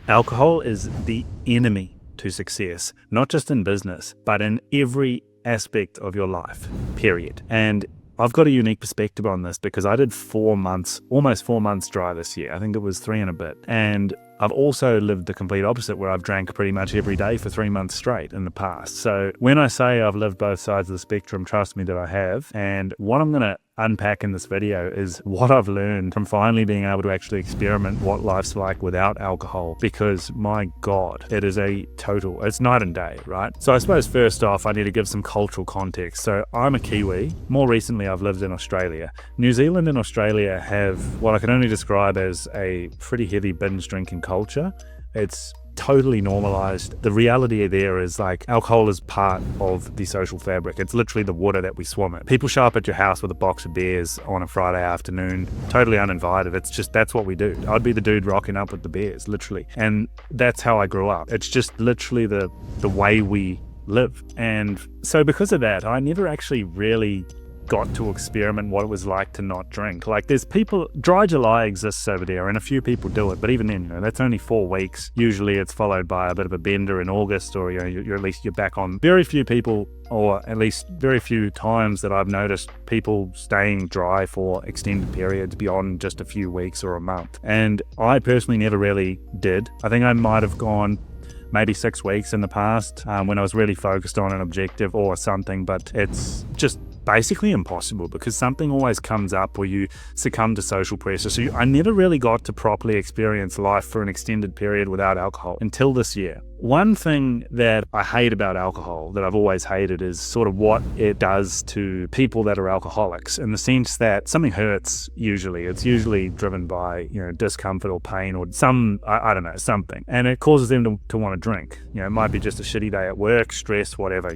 Alcohol is the enemy to success, not just in business, but in every aspect of your life, period. And I've got a unique perspective on this because I did 4 months, almost 4 months dry this year. I think it was 3 and a bit. And I've also lived the complete opposite, where I've drank pretty much every day for 3 months straight in the past. So when I say I've lived both sides of the spectrum, trust me that I have. And what I'm going to unpack in this video is what I've learned from finally being able to actually experiment what life's like without alcohol, because my God, it is it's night and day, right? So I suppose first off, I need to give some cultural context. So I'm a Kiwi. More recently, I've lived in Australia. New Zealand and Australia have what I can only describe as a pretty heavy binge drinking culture. It's totally normalized. The reality there is, like, alcohol is part of the social fabric. It's literally the water that we swim in. People show up at your house with a box of beers on a Friday afternoon, totally uninvited. It's just, that's what we do. I'd be the dude rocking up with the beers, literally. And that's how I grew up. It's just literally the way we live. And so because of that, I never actually really got to experiment what it was like to not drink. Like, there's people, dry July exists over there and a few people do it, but even then, that's only 4 weeks. Usually it's followed by a bit of a bender in August, or you're at least you're back on. Very few people, or at least very few times that I've noticed people staying dry for extended periods beyond just a few weeks or a month. And I personally never really did. I think I might have gone maybe 6 weeks in the past when I was really focused on an objective or something, but it's just basically impossible because something always comes up where you succumb to social pressure. So I never really got to properly experience life for an extended period without alcohol until this year. One thing that I hate about alcohol, that I've always hated, is sort of what it does to people that are alcoholics, in the sense that something hurts usually. It's usually driven by, discomfort or pain or I don't know, something. And it causes them to want to drink. It might be just a shitty day at work, stress, whatever.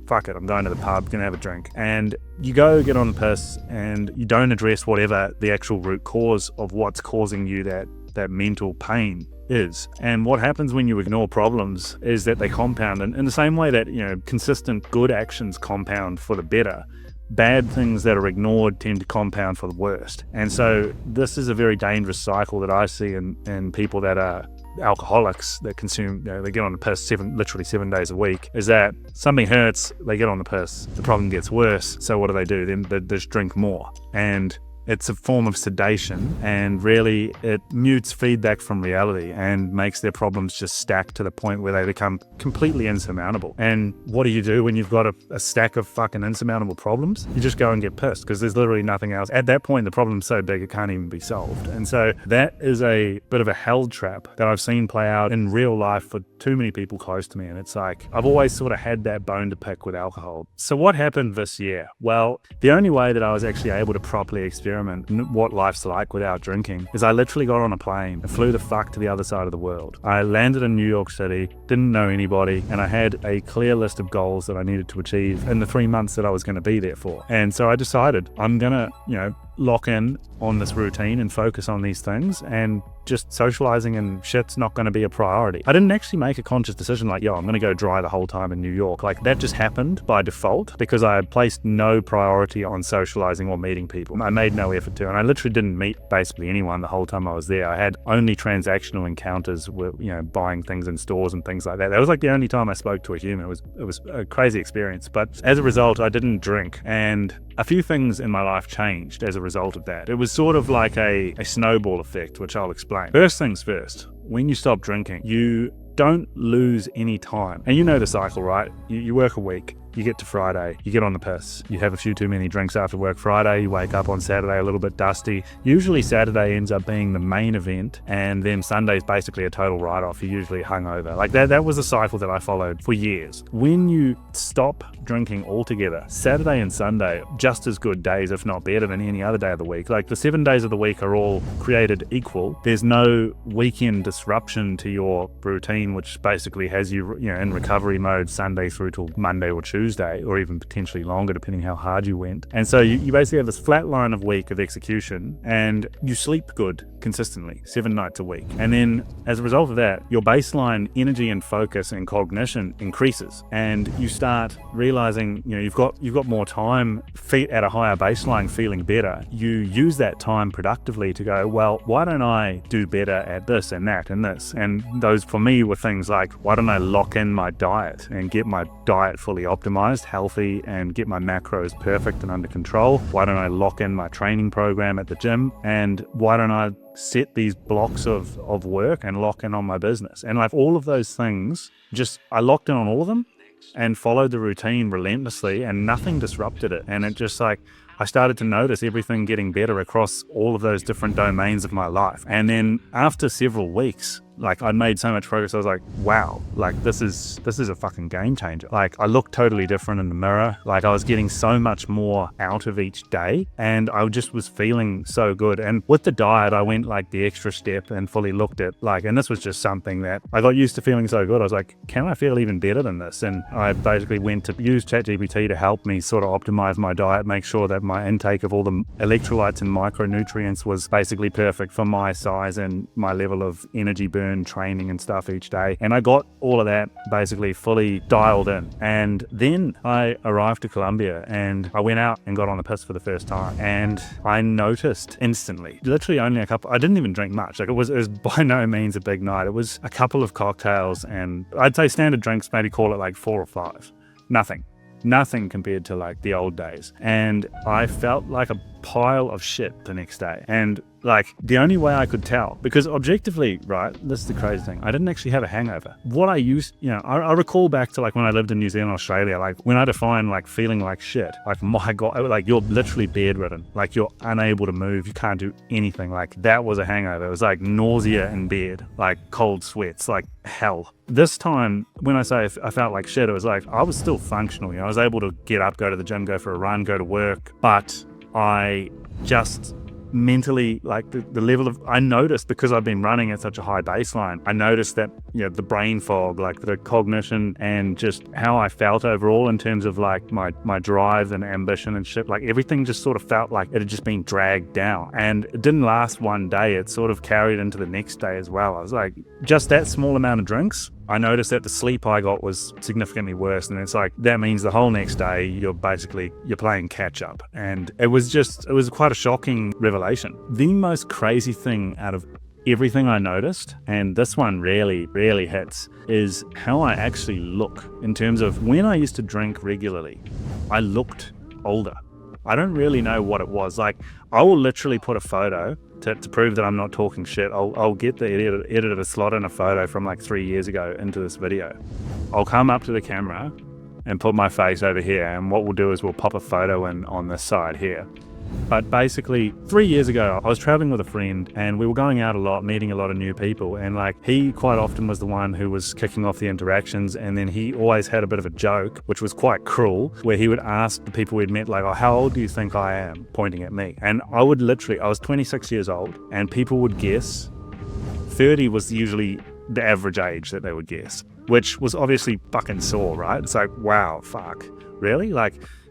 Fuck it, I'm going to the pub, gonna have a drink. And you go get on the piss and you don't address whatever the actual root cause of what's causing you that mental pain is. And what happens when you ignore problems is that they compound. And in the same way that, consistent good actions compound for the better, bad things that are ignored tend to compound for the worst. And so this is a very dangerous cycle that I see in people that are alcoholics, that consume, they get on the piss literally 7 days a week, is that something hurts, they get on the piss, the problem gets worse. So what do? Then they just drink more. And it's a form of sedation, and really it mutes feedback from reality and makes their problems just stack to the point where they become completely insurmountable. And what do you do when you've got a stack of fucking insurmountable problems? You just go and get pissed because there's literally nothing else. At that point, the problem's so big it can't even be solved. And so that is a bit of a hell trap that I've seen play out in real life for too many people close to me. And it's like, I've always sort of had that bone to pick with alcohol. So what happened this year? Well, the only way that I was actually able to properly experiment what life's like without drinking is I literally got on a plane and flew the fuck to the other side of the world. I landed in New York City, didn't know anybody, and I had a clear list of goals that I needed to achieve in the 3 months that I was going to be there for. And so I decided I'm gonna, lock in on this routine and focus on these things, and just socializing and shit's not going to be a priority. I didn't actually make a conscious decision like, I'm going to go dry the whole time in New York. Like, that just happened by default because I had placed no priority on socializing or meeting people. I made no effort to, and I literally didn't meet basically anyone the whole time I was there. I had only transactional encounters with, buying things in stores and things like that. That was like the only time I spoke to a human. It was a crazy experience. But as a result, I didn't drink, and a few things in my life changed as a result of that. It was sort of like a snowball effect, which I'll explain. First things first, when you stop drinking, you don't lose any time. And you know the cycle, right? You work a week, you get to Friday, you get on the piss, you have a few too many drinks after work Friday, you wake up on Saturday a little bit dusty. Usually Saturday ends up being the main event, and then Sunday's basically a total write-off. You're usually hungover. Like that was a cycle that I followed for years. When you stop drinking altogether, Saturday and Sunday, just as good days, if not better than any other day of the week. Like, the 7 days of the week are all created equal. There's no weekend disruption to your routine, which basically has you, in recovery mode Sunday through till Monday or Tuesday. Tuesday, or even potentially longer depending how hard you went. And so you basically have this flat line of week of execution, and you sleep good consistently 7 nights a week. And then as a result of that, your baseline energy and focus and cognition increases, and you start realizing you've got more time at a higher baseline, feeling better. You use that time productively to go, well, why don't I do better at this and that and this? And those for me were things like, why don't I lock in my diet and get my diet fully optimized, healthy, and get my macros perfect and under control? Why don't I lock in my training program at the gym? And why don't I set these blocks of work and lock in on my business? And like all of those things, I locked in on all of them and followed the routine relentlessly, and nothing disrupted it. And it just I started to notice everything getting better across all of those different domains of my life. And then after several weeks, I'd made so much progress. I was like, wow, this is a fucking game changer. I looked totally different in the mirror. I was getting so much more out of each day, and I just was feeling so good. And with the diet, I went the extra step and fully looked at and this was just something that I got used to feeling so good. I was like, can I feel even better than this? And I basically went to use ChatGPT to help me sort of optimize my diet, make sure that my intake of all the electrolytes and micronutrients was basically perfect for my size and my level of energy burn, training and stuff each day. And I got all of that basically fully dialed in. And then I arrived to Colombia, and I went out and got on the piss for the first time, and I noticed instantly, literally only I didn't even drink much. It was by no means a big night. It was a couple of cocktails, and I'd say standard drinks, maybe call it 4 or 5. Nothing compared to the old days. And I felt like a pile of shit the next day. And the only way I could tell, because objectively, right, this is the crazy thing, I didn't actually have a hangover. What I used, I recall back to when I lived in New Zealand, Australia, when I define feeling like shit, my God, you're literally bedridden, you're unable to move, you can't do anything. That was a hangover. It was nausea in bed, cold sweats, hell. This time, when I say I felt like shit, it was I was still functional. I was able to get up, go to the gym, go for a run, go to work, but I just mentally, the level of, I noticed, because I've been running at such a high baseline, I noticed that, the brain fog, the cognition, and just how I felt overall in terms of my drive and ambition and shit, everything just sort of felt like it had just been dragged down. And it didn't last one day, it sort of carried into the next day as well. I was just that small amount of drinks, I noticed that the sleep I got was significantly worse, and it's that means the whole next day you're playing catch up. And it was quite a shocking revelation. The most crazy thing out of everything I noticed, and this one really hits, is how I actually look. In terms of when I used to drink regularly, I looked older. I don't really know what it was. I will literally put a photo to prove that I'm not talking shit. I'll get the editor to slot in a photo from 3 years ago into this video. I'll come up to the camera and put my face over here, and what we'll do is we'll pop a photo in on this side here. But basically, 3 years ago, I was traveling with a friend, and we were going out a lot, meeting a lot of new people, and he quite often was the one who was kicking off the interactions. And then he always had a bit of a joke, which was quite cruel, where he would ask the people we'd met, oh, how old do you think I am? Pointing at me. And I was 26 years old, and people would guess 30 was usually the average age that they would guess, which was obviously fucking sore, right? It's wow, fuck, really?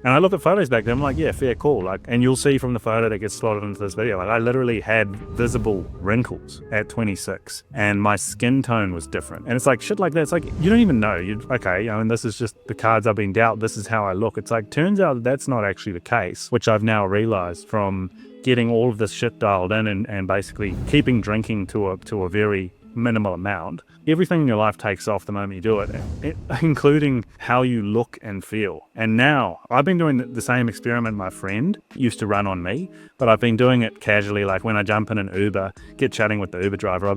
And I look at photos back then, I'm yeah, fair call. And you'll see from the photo that gets slotted into this video, I literally had visible wrinkles at 26, and my skin tone was different. And it's shit like that. It's you don't even know. And this is just the cards I've been dealt. This is how I look. It's turns out that's not actually the case, which I've now realized from getting all of this shit dialed in and basically keeping drinking to a very minimal amount. Everything in your life takes off the moment you do it, including how you look and feel. And now I've been doing the same experiment my friend used to run on me, but I've been doing it casually. When I jump in an Uber, get chatting with the Uber driver,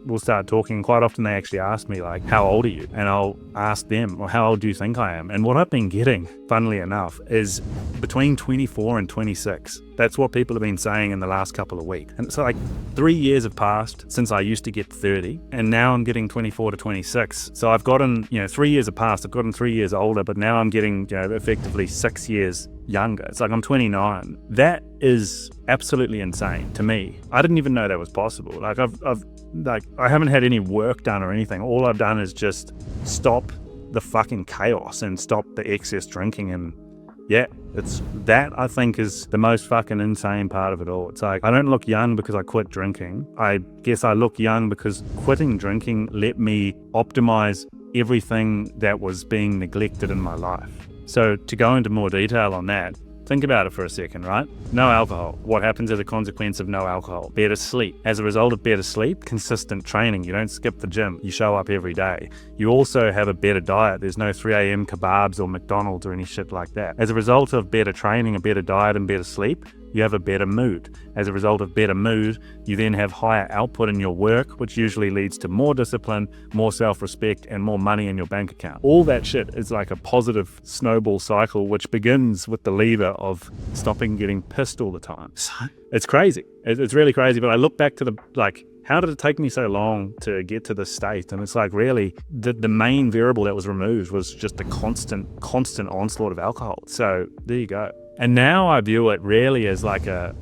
we'll start talking. Quite often they actually ask me how old are you? And I'll ask them, well, how old do you think I am? And what I've been getting, funnily enough, is between 24 and 26. That's what people have been saying in the last couple of weeks. And so 3 years have passed since I used to get 30, and now I'm getting 24 to 26. So I've gotten, 3 years have passed, I've gotten 3 years older, but now I'm getting, effectively 6 years younger. It's I'm 29. That is absolutely insane to me. I didn't even know that was possible. I haven't had any work done or anything. All I've done is just stop the fucking chaos and stop the excess drinking. And yeah, it's that I think is the most fucking insane part of it all. It's like, I don't look young because I quit drinking. I guess I look young because quitting drinking let me optimize everything that was being neglected in my life. So to go into more detail on that, think about it for a second, right? No alcohol. What happens as a consequence of no alcohol? Better sleep. As a result of better sleep, consistent training. You don't skip the gym. You show up every day. You also have a better diet. There's no 3 a.m. kebabs or McDonald's or any shit like that. As a result of better training, a better diet, and better sleep, you have a better mood. As a result of better mood, you then have higher output in your work, which usually leads to more discipline, more self-respect, and more money in your bank account. All that shit is like a positive snowball cycle, which begins with the lever of stopping getting pissed all the time. It's crazy. It's really crazy. But I look back to how did it take me so long to get to this state? And it's like, really, the main variable that was removed was just the constant onslaught of alcohol. So there you go. And now I view it really as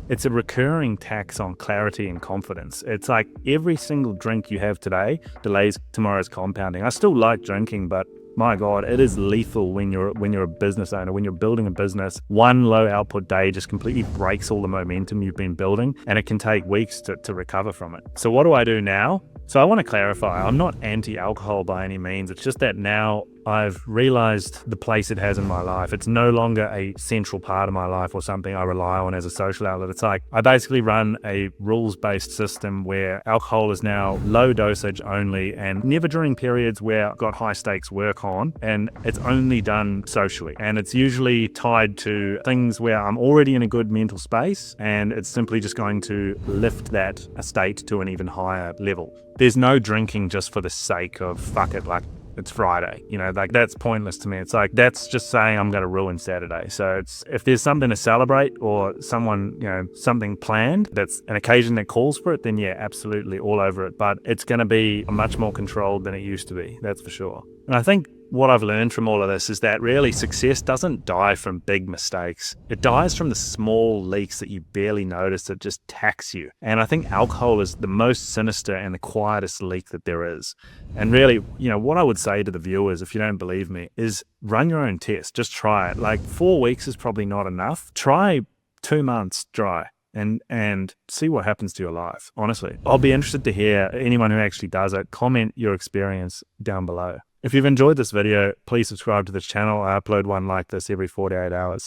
it's a recurring tax on clarity and confidence. It's like every single drink you have today delays tomorrow's compounding. I still like drinking, but my God, it is lethal when you're a business owner, when you're building a business. One low output day just completely breaks all the momentum you've been building, and it can take weeks to recover from it. So what do I do now? So I want to clarify, I'm not anti-alcohol by any means. It's just that now I've realized the place it has in my life. It's no longer a central part of my life or something I rely on as a social outlet. It's like I basically run a rules-based system where alcohol is now low dosage only and never during periods where I've got high stakes work on, and it's only done socially. And it's usually tied to things where I'm already in a good mental space, and it's simply just going to lift that state to an even higher level. There's no drinking just for the sake of fuck it, like it's Friday, like that's pointless to me. It's like, that's just saying I'm going to ruin Saturday. So it's, if there's something to celebrate or someone, something planned, that's an occasion that calls for it, then yeah, absolutely all over it. But it's going to be much more controlled than it used to be. That's for sure. And I think what I've learned from all of this is that really success doesn't die from big mistakes. It dies from the small leaks that you barely notice that just tax you. And I think alcohol is the most sinister and the quietest leak that there is. And really, what I would say to the viewers, if you don't believe me, is run your own test. Just try it. Like 4 weeks is probably not enough. Try 2 months dry and see what happens to your life. Honestly, I'll be interested to hear anyone who actually does it. Comment your experience down below. If you've enjoyed this video, please subscribe to this channel. I upload one like this every 48 hours.